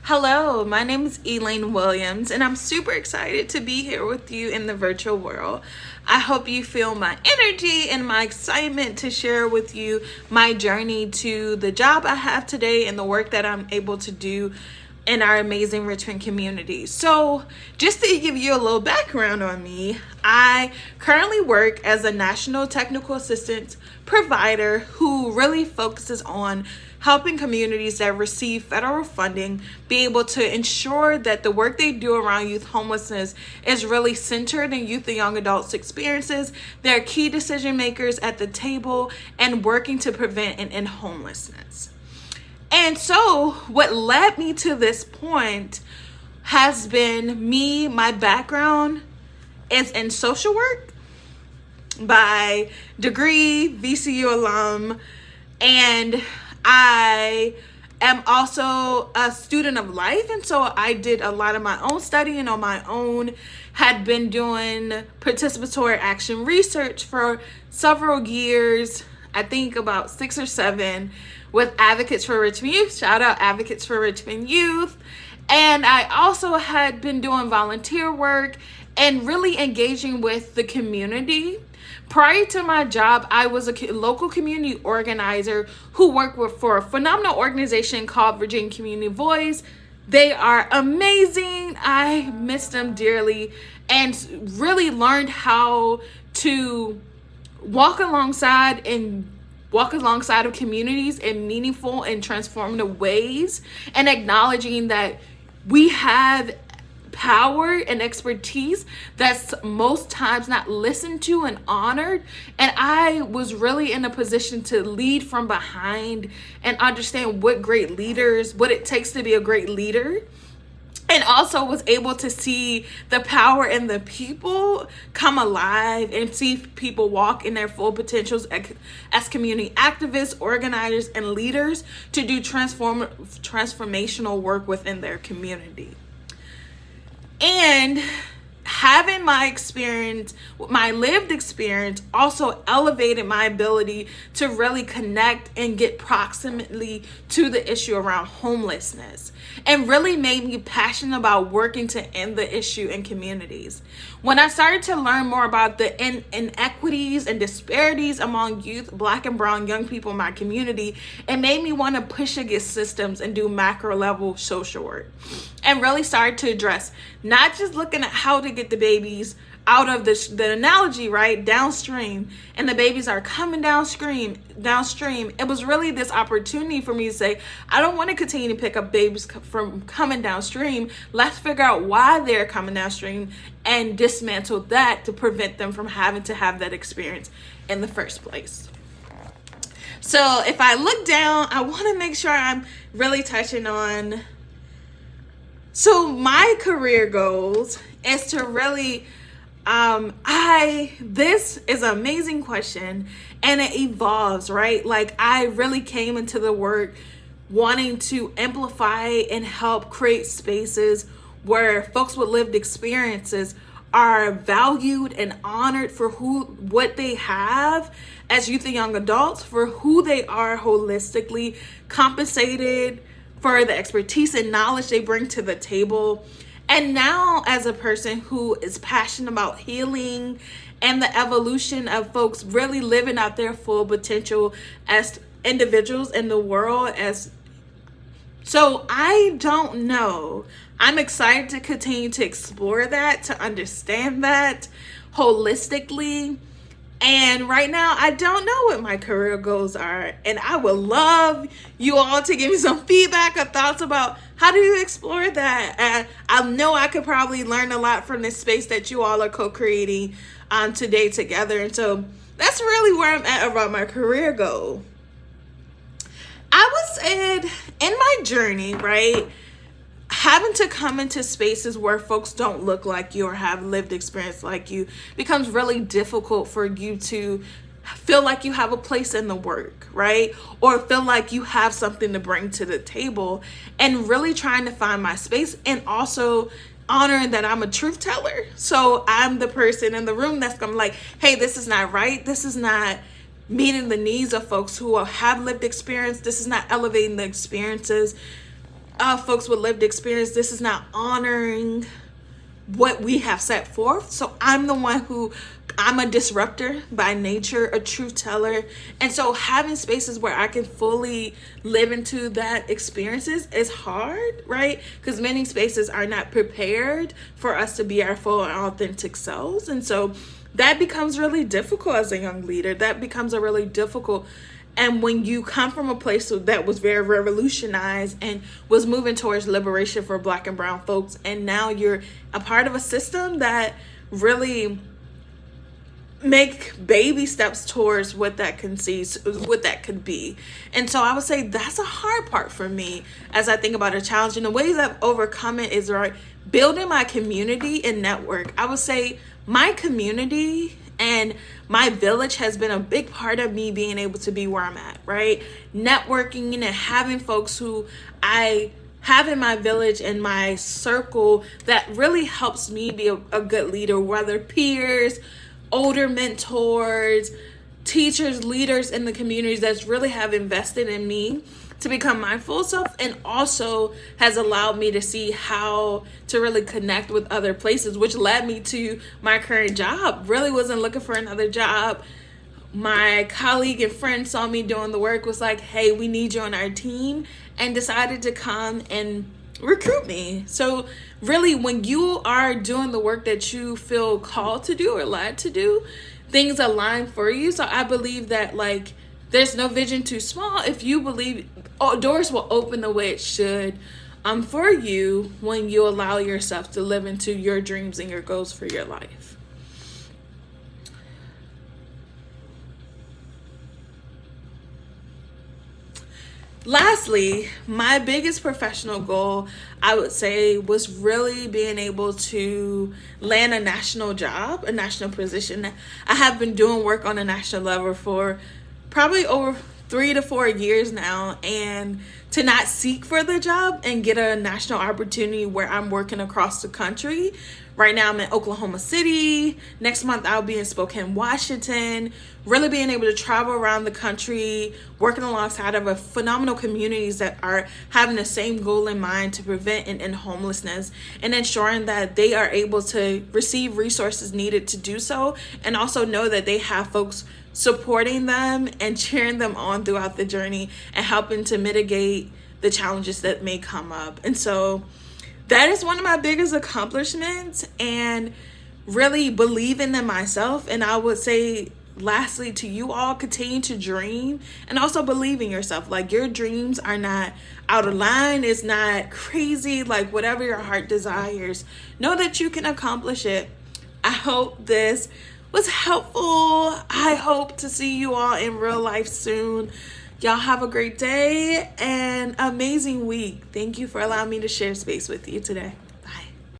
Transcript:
Hello, my name is Elaine Williams, and I'm super excited to be here with you in the virtual world. I hope you feel my energy and my excitement to share with you my journey to the job I have today and the work that I'm able to do in our amazing Richmond community. So, just to give you a little background on me, I currently work as a national technical assistance provider who really focuses on helping communities that receive federal funding be able to ensure that the work they do around youth homelessness is really centered in youth and young adults' experiences. They're key decision makers at the table and working to prevent and end homelessness. And so what led me to this point has been my background is in social work by degree, VCU alum, and I am also a student of life. And so I did a lot of my own studying on my own, had been doing participatory action research for several years, I think about 6 or 7, with Advocates for Richmond Youth. Shout out Advocates for Richmond Youth. And I also had been doing volunteer work and really engaging with the community. Prior to my job, I was a local community organizer who worked for a phenomenal organization called Virginia Community Voice. They are amazing. I miss them dearly and really learned how to walk alongside of communities in meaningful and transformative ways, and acknowledging that we have power and expertise that's most times not listened to and honored. And I was really in a position to lead from behind and understand what it takes to be a great leader. And also was able to see the power in the people come alive and see people walk in their full potentials as community activists, organizers, and leaders to do transformational work within their community. And having my lived experience also elevated my ability to really connect and get proximately to the issue around homelessness, and really made me passionate about working to end the issue in communities. When I started to learn more about the inequities and disparities among youth, Black and brown young people in my community, it made me want to push against systems and do macro level social work, and really started to address not just looking at how to get the babies out of the analogy, right, downstream, and the babies are coming downstream. It was really this opportunity for me to say, I don't want to continue to pick up babies from coming downstream. Let's figure out why they're coming downstream and dismantle that to prevent them from having to have that experience in the first place. So if I look down, I want to make sure I'm really touching on. So my career goals is to really, this is an amazing question, and it evolves, right? Like, I really came into the work wanting to amplify and help create spaces where folks with lived experiences are valued and honored for what they have as youth and young adults, for who they are holistically, compensated for the expertise and knowledge they bring to the table. And now, as a person who is passionate about healing and the evolution of folks really living out their full potential as individuals in the world, so I don't know. I'm excited to continue to explore that, to understand that holistically. And right now, I don't know what my career goals are. And I would love you all to give me some feedback or thoughts about how do you explore that. I know I could probably learn a lot from this space that you all are co-creating today together. And so that's really where I'm at about my career goal. I was in my journey, right? Having to come into spaces where folks don't look like you or have lived experience like you becomes really difficult for you to feel like you have a place in the work, right? Or feel like you have something to bring to the table, and really trying to find my space, and also honoring that I'm a truth teller. So I'm the person in the room that's gonna be like, hey, this is not right. This is not meeting the needs of folks who have lived experience. This is not elevating the experiences folks with lived experience, this is not honoring what we have set forth. So I'm a disruptor by nature, a truth teller. And so having spaces where I can fully live into that experiences is hard, right? Because many spaces are not prepared for us to be our full and authentic selves. And so that becomes really difficult as a young leader. That becomes a really difficult. And when you come from a place that was very revolutionized and was moving towards liberation for Black and brown folks, and now you're a part of a system that really make baby steps towards what that could be. And so I would say that's a hard part for me as I think about a challenge. And the ways I've overcome it is, right, building my community and network. I would say my community and my village has been a big part of me being able to be where I'm at, right? Networking and having folks who I have in my village and my circle that really helps me be a good leader, whether peers, older mentors, teachers, leaders in the communities that really have invested in me to become my full self, and also has allowed me to see how to really connect with other places, which led me to my current job. Really wasn't looking for another job. My colleague and friend saw me doing the work, was like, hey, we need you on our team, and decided to come and recruit me. So really, when you are doing the work that you feel called to do or led to do, things align for you. So I believe that, like, there's no vision too small. If you believe, doors will open the way it should for you when you allow yourself to live into your dreams and your goals for your life. Lastly, my biggest professional goal, I would say, was really being able to land a national job, a national position. I have been doing work on a national level for probably over 3 to 4 years now, and to not seek for the job and get a national opportunity where I'm working across the country. Right now I'm in Oklahoma City. Next month I'll be in Spokane, Washington. Really being able to travel around the country, working alongside of a phenomenal communities that are having the same goal in mind to prevent and end homelessness, and ensuring that they are able to receive resources needed to do so, and also know that they have folks supporting them and cheering them on throughout the journey and helping to mitigate the challenges that may come up. And so that is one of my biggest accomplishments, and really believing in myself. And I would say, lastly, to you all, continue to dream and also believe in yourself. Like, your dreams are not out of line. It's not crazy. Like, whatever your heart desires, know that you can accomplish it. I hope this was helpful. I hope to see you all in real life soon. Y'all have a great day and amazing week. Thank you for allowing me to share space with you today.